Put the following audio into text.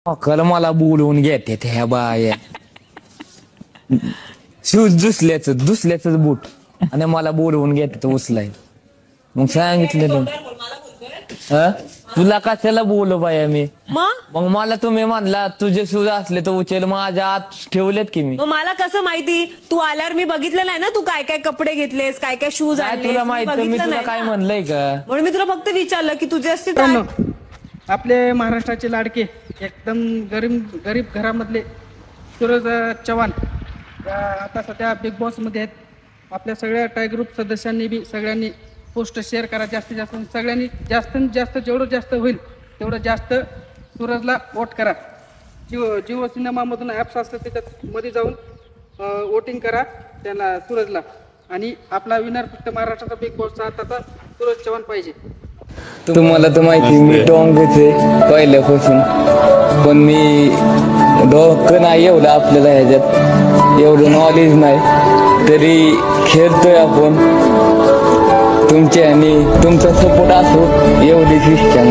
अकल मला बोलवून घेते ह्या बाया. शूज दुसल्याच बूट आणि मला बोलवून घेते उचलाय. मग सांगितलं हा तुला कशाला बोलू बाया मी. मग मला तुम्ही म्हणला तुझे शूज असले तर उचल, माझ्या आत ठेवलेत की मी. मला कसं माहिती? तू आल्यावर मी बघितलं नाही ना तू काय काय कपडे घेतलेस, काय काय शूज आणले. तुला माहिती मी तुला काय म्हणलंय का? म्हणून मी तुला फक्त विचारलं की तुझे असते. आपले महाराष्ट्राचे लाडके एकदम गरीब घरामधले सूरज चव्हाण आता सध्या बिग बॉस मध्ये आहेत. आपल्या सगळ्या टाय ग्रुप सदस्यांनी बी सगळ्यांनी पोस्ट शेअर करा जास्तीत जास्त. सगळ्यांनी जास्तीत जास्त जेवढं जास्त होईल तेवढं जास्त सूरजला वोट करा. जिओ सिनेमामधून ॲप्स असतात त्याच्यात मध्ये जाऊन वोटिंग करा त्यांना सूरजला. आणि आपला विनर फक्त महाराष्ट्राचा बिग बॉसचा आताचा सूरज चव्हाण पाहिजे. तुम्हाला तर माहिती मी टॉंगच आहे पहिल्यापासून, पण मी डोकं नाही एवढं आपल्याला ह्याच्यात एवढं नॉलेज नाही, तरी खेळतोय आपण. तुमच्या आणि तुमचा सपोर्ट असो एवढीच इच्छा.